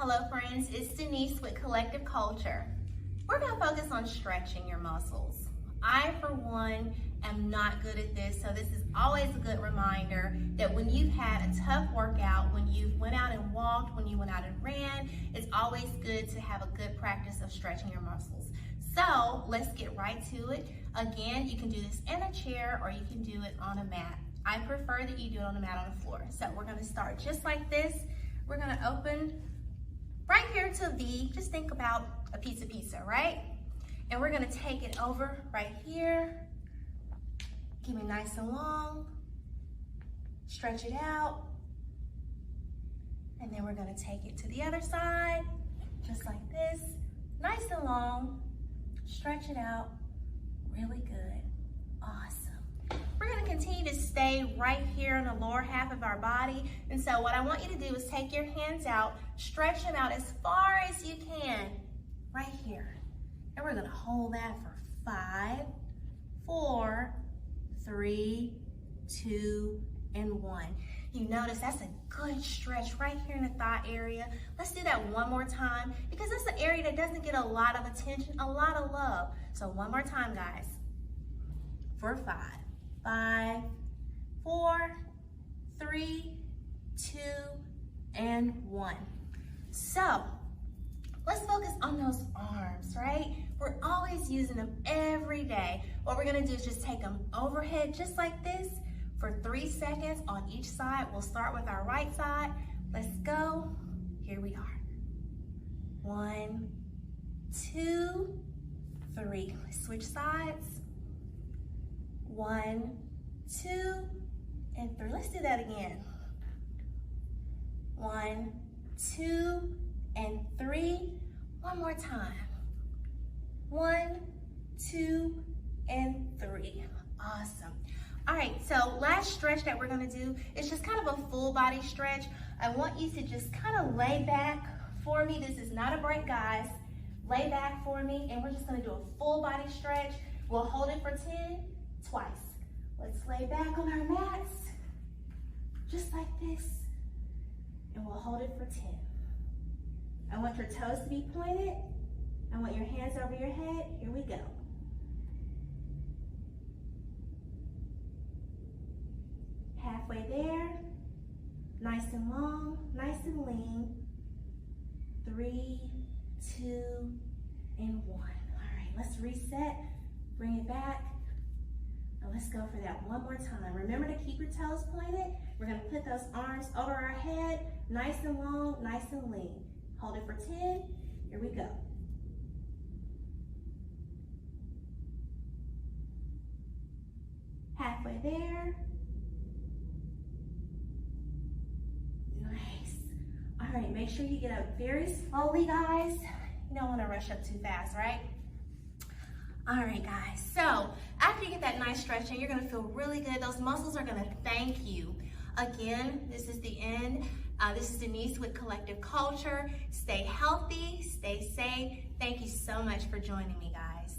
Hello friends, it's Denise with Collective Culture. We're going to focus on stretching your muscles. I, for one, am not good at this, so this is always a good reminder that when you've had a tough workout, when you went out and walked, when you went out and ran, it's always good to have a good practice of stretching your muscles. So let's get right to it. Again, you can do this in a chair or you can do it on a mat. I prefer that you do it on a mat on the floor. So we're going to start just like this. We're going to open right here to V. Just think about a piece of pizza, right? And we're going to take it over right here. Keep it nice and long. Stretch it out. And then we're going to take it to the other side, just like this. Nice and long. Stretch it out. Really good. Awesome. We're going to continue to stay right here in the lower half of our body. And so what I want you to do is take your hands out, stretch them out as far as you can, right here. And we're going to hold that for 5, 4, 3, 2, and 1. You notice that's a good stretch right here in the thigh area. Let's do that one more time because that's an area that doesn't get a lot of attention, a lot of love. So one more time, guys. For 5, 5, 4, 3, 2, and 1. So let's focus on those arms, right? We're always using them every day. What we're gonna do is just take them overhead just like this for 3 seconds on each side. We'll start with our right side. Let's go. Here we are. 1, 2, 3. Let's switch sides. 1, 2, and 3. Let's do that again. 1, 2, and 3. One more time. 1, 2, and 3. Awesome. All right, so last stretch that we're gonna do is just kind of a full body stretch. I want you to just kind of lay back for me. This is not a break, guys. Lay back for me, and we're just gonna do a full body stretch. We'll hold it for 10, twice. Let's lay back on our mats, just like this, and we'll hold it for 10. I want your toes to be pointed. I want your hands over your head. Here we go. Halfway there. Nice and long, nice and lean. 3, 2, and 1. All right, let's reset. Bring it back. Now let's go for that one more time. Remember to keep your toes pointed. We're gonna put those arms over our head, nice and long, nice and lean. Hold it for 10. Here we go. Halfway there. Nice. All right, make sure you get up very slowly, guys. You don't want to rush up too fast, right? All right, guys. So after you get that nice stretching, you're going to feel really good. Those muscles are going to thank you. Again, this is the end. This is Denise with Collective Culture. Stay healthy, stay safe. Thank you so much for joining me, guys.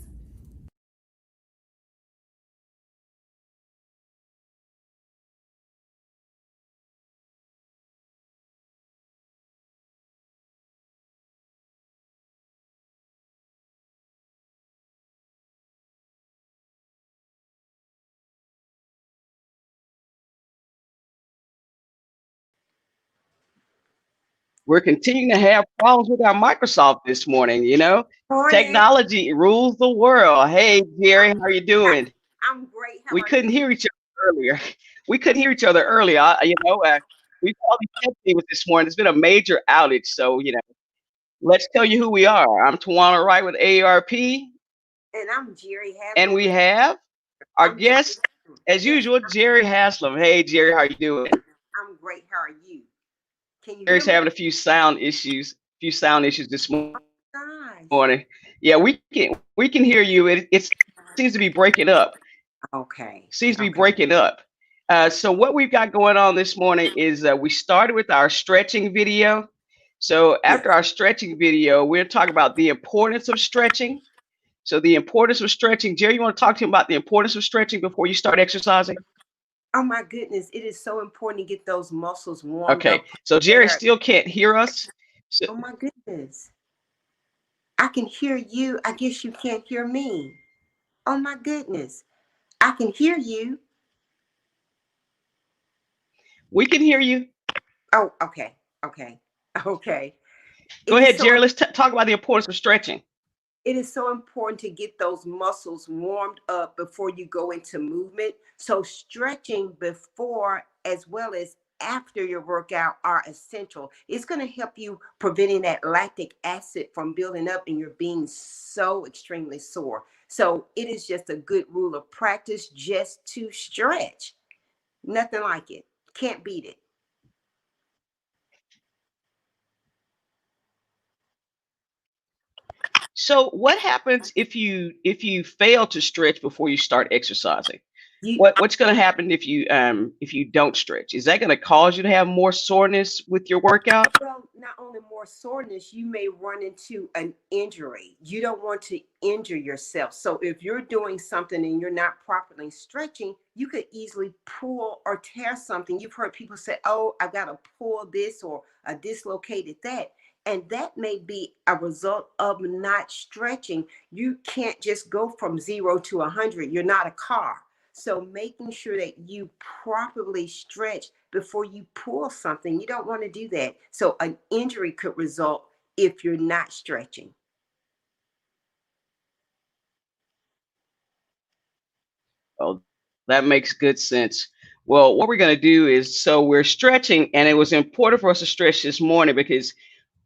We're continuing to have problems with our Microsoft this morning, you know. Morning. Technology rules the world. Hey, Jerry, how are you doing? I'm great. How We are couldn't you? hear each other earlier. We couldn't hear each other earlier. We've all been testing with this morning. It's been a major outage. So, let's tell you who we are. I'm Tawana Wright with AARP, And I'm Jerry Hammond. and we have our I'm guest, Jerry. as usual, Jerry Haslam. Hey, Jerry, how are you doing? I'm great. How are you? Can you Jerry's hear me? having a few sound issues this Nice. morning. Yeah, we can hear you. It seems to be breaking up. Okay. Seems to be breaking up. So what we've got going on this morning is we started with our stretching video. So after our stretching video, we're talking about the importance of stretching. So the importance of stretching. Jerry, you want to talk to him about the importance of stretching before you start exercising? Oh my goodness, it is so important to get those muscles warmed Okay, up. so Jerry still can't hear us. So Oh my goodness. I can hear you. I guess you can't hear me. Oh my goodness. I can hear you. we can hear you. Oh, okay. Okay. Okay. Go It is ahead, so Jerry. Let's talk about the importance of stretching. it is so important to get those muscles warmed up before you go into movement. So stretching before as well as after your workout are essential. It's going to help you preventing that lactic acid from building up and you're being so extremely sore. So it is just a good rule of practice just to stretch. Nothing like it. Can't beat it. So what happens if you fail to stretch before you start exercising? You What's going to happen if you don't stretch? Is that going to cause you to have more soreness with your workout? Well, not only more soreness, you may run into an injury. You don't want to injure yourself. So if you're doing something and you're not properly stretching, you could easily pull or tear something. You've heard people say, "Oh, I got to pull this or I dislocated that." And that may be a result of not stretching. You can't just go from 0 to 100. You're not a car. So making sure that you properly stretch before you pull something, you don't want to do that. So an injury could result if you're not stretching. Oh, that makes good sense. Well, what we're going to do is so we're stretching, and it was important for us to stretch this morning because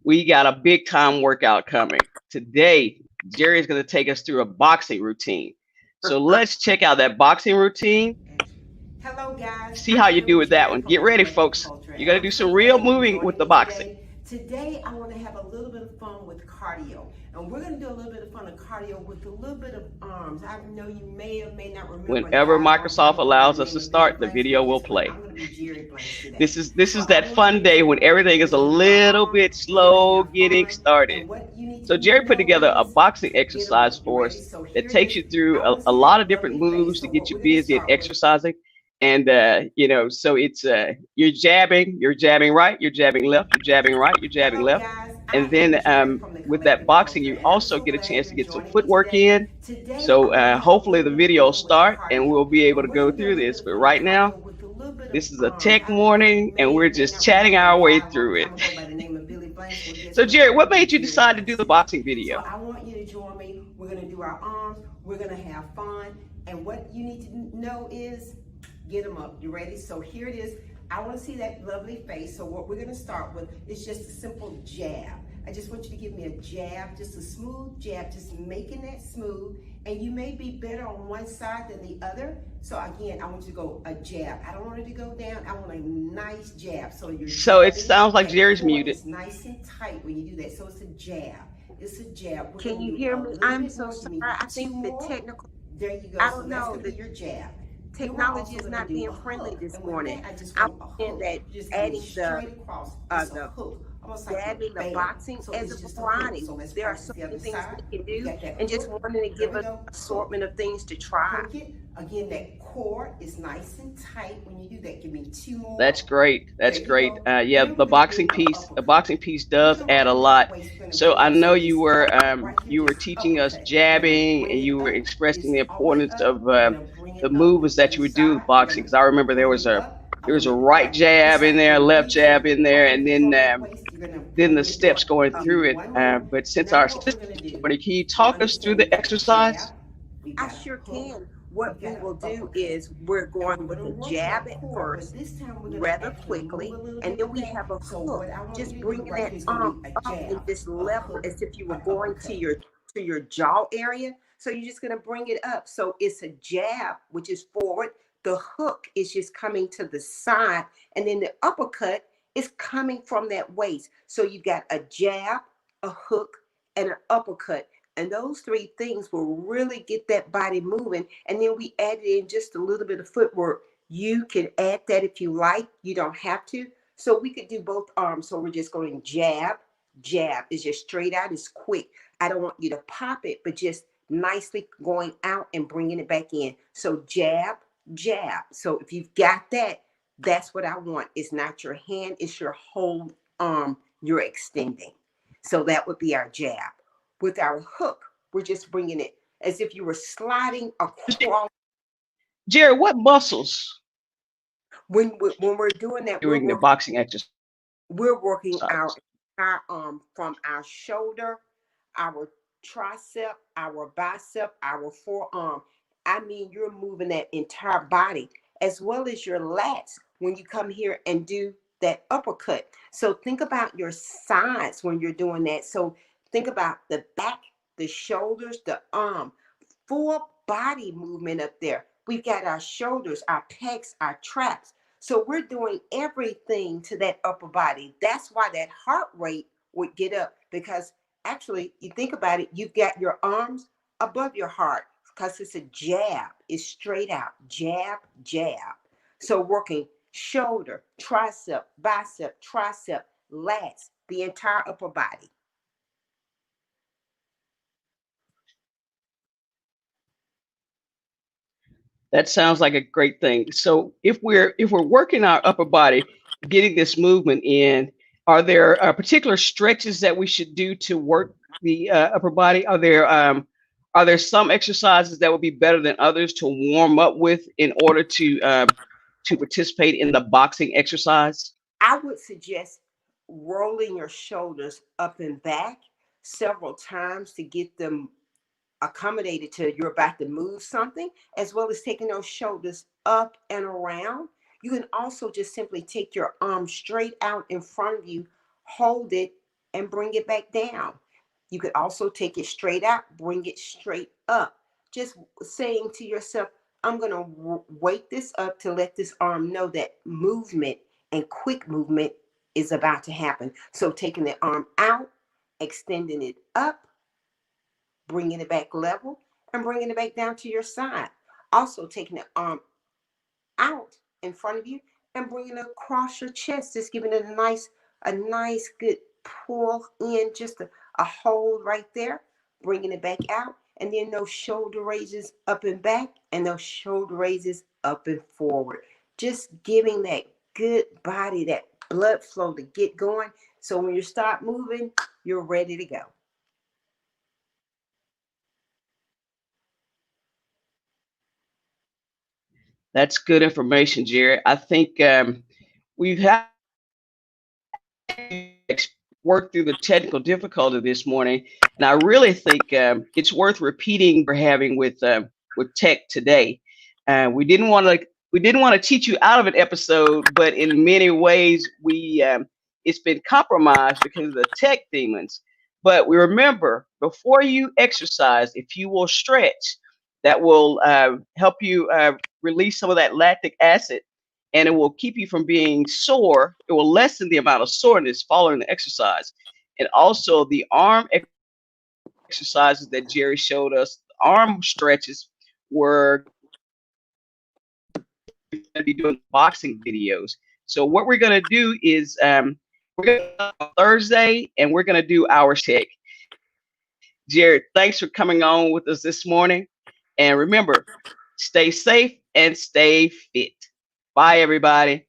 we got a big time workout coming. Today, Jerry is going to take us through a boxing routine. So let's check out that boxing routine. Hello, guys. See how I'm you here do with with that Jerry one. from Get ready, Collective folks. Culture, You're and going to I'm do some so real glad you're moving with joining the me boxing. today. Today, I want to have a little bit of fun with cardio, and we're going to do a little bit of fun of cardio with a little bit of arms. I know you may or may not remember a Whenever guy a long time Microsoft ago by the allows us name to of Billy start, the Blanks. Well, video will guess what? play. I'm going to be Jerry Blanks today. This is So I that want you fun to day when join me. everything We're is a going to do our little arms. bit We're going to slow have getting fun, started. and what you need So to Jerry put know together a is boxing get them exercise up. You for ready? us So that here it takes is. you through I want to a see lot that of different lovely face. moves to So get what you we're going to busy and start with. exercising. And so it's you're jabbing right, you're jabbing left, you're jabbing right, you're jabbing Hello, left. guys. I And am then Jerry from the with that Collective boxing, Culture, you and I'm also so get a glad chance you're to get some joining me footwork today. in. Today, I So want to have a hopefully little the bit of video will fun with start and cardio, we'll be able and to we're go going to do a through little this. bit of But fun of right now, cardio with a little bit of this is a arms. tech I don't know if morning you and may we're or may just not chatting remember a our way guy a long through it. time ago by the name of Billy Blanks. Well, guess So what? I'm Jerry, going what to be made you Jerry decide to Blanks do the today. boxing So video? I want you to join me. We're going to do our arms. We're going to have fun. And what you need to know is get them up. You ready? So here it is. I want to see that lovely face. So what we're going to start with is just a simple jab. I just want you to give me a jab, just a smooth jab, just making that smooth. And you may be better on one side than the other. So again, I want you to go a jab. I don't want it to go down. I want a nice jab. So you're So it jabbing. sounds like That Jerry's core muted. is nice and tight when you do that. So it's a jab. It's a jab. We're Can going to you do hear a me? little I'm bit so more. Give me sorry. I two think the more. technical, There you go. I So don't that's know, going to the be your jab. You are technology also is going to not do being a friendly hook. this And with morning. that, I just I want was a saying hook. that You just give me Mm. a adding straight across. It's a the hook. Almost like you're jabbing, the bam. boxing So as it's a just a hook. variety. So let's There are practice so the other many things side. we can We do, got that and just hook. wanting to Here give we us go. an Hook. assortment of things to try. Hook it. Again, that core is nice and tight. When you do that, give me two That's more. great. There That's you great. go. Yeah, Then we're the going to boxing do an piece, the uppercut. boxing piece We're does going to add a bring that lot. waist. We're going to So bring I it up. know So this right here, you were just teaching us uppercut. We're going to jabbing and bring you it were up. expressing It's the all the way importance up. of We're going to bring the it up. movements The that you other would do with side, we're boxing. going Because I to remember bring it up. I there was want a you to right grab jab just in like there, you left reach jab in. in All there, the and way from that waist, you're going to then bring the it steps up. going Give me through it. one more. But since Now our what we're sister going to do, can you you talk us through understand we the got a exercise? jab, we I got a sure hook, can. we What we got an will do uppercut. is we're And we're going going with to the work jab that at core, but first, this time we're going to rather actually move a quickly, little and bit then with we that. have a So hook, what I want just you to do bringing right that here is going to arm be a up and jab, just a level hook, as if you were an going uppercut. to your jaw area. So you're just going to bring it up. So it's a jab, which is forward. The hook is just coming to the side, and then the uppercut is coming from that waist. So you got a jab, a hook, and an uppercut. And those three things will really get that body moving. And then we added in just a little bit of footwork. You can add that if you like. You don't have to. So we could do both arms. So we're just going jab, jab. It's just straight out. It's quick. I don't want you to pop it, but just nicely going out and bringing it back in. So jab, jab. So if you've got that, that's what I want. It's not your hand, it's your whole arm you're extending. So that would be our jab. With our hook, we're just bringing it as if you were sliding across. Jerry, what muscles When we're doing that, during the boxing exercise? we're working our entire arm from our shoulder, our tricep, our bicep, our forearm. I mean, you're moving that entire body as well as your lats when you come here and do that uppercut. So think about your sides when you're doing that. So think about the back, the shoulders, the arm, full body movement up there. We've got our shoulders, our pecs, our traps. So we're doing everything to that upper body. That's why that heart rate would get up, because actually, you think about it, you've got your arms above your heart because it's a jab. It's straight out, jab, jab. So working shoulder, tricep, bicep, tricep, lats, the entire upper body. That sounds like a great thing. So if we're working our upper body, getting this movement in, are there particular stretches that we should do to work the upper body? Are there some exercises that would be better than others to warm up with in order to participate in the boxing exercise? I would suggest rolling your shoulders up and back several times to get them accommodated to you're about to move something, as well as taking those shoulders up and around. You can also just simply take your arm straight out in front of you, hold it, and bring it back down. You could also take it straight out, bring it straight up. Just saying to yourself, I'm going to wake this up to let this arm know that movement and quick movement is about to happen. So taking the arm out, extending it up, bringing it back level, and bringing it back down to your side. Also taking the arm out in front of you and bringing it across your chest, just giving it a nice good pull in, just a hold right there, bringing it back out, and then those shoulder raises up and back, and those shoulder raises up and forward. Just giving that good body, that blood flow to get going. So when you start moving, you're ready to go. That's good information, Jerry. I think we've had work through the technical difficulty this morning, and I really think it's worth repeating we're having with tech today. We didn't want to teach you out of an episode, but in many ways it's been compromised because of the tech demons. But we remember, before you exercise, if you will stretch, that will help you release some of that lactic acid, and it will keep you from being sore. It will lessen the amount of soreness following the exercise. And also the arm exercises that Jerry showed us, arm stretches, were going to be doing boxing videos. So what we're going to do is we're going to Thursday, and we're going to do our tech. Jared, thanks for coming on with us this morning. And remember, stay safe and stay fit. Bye, everybody.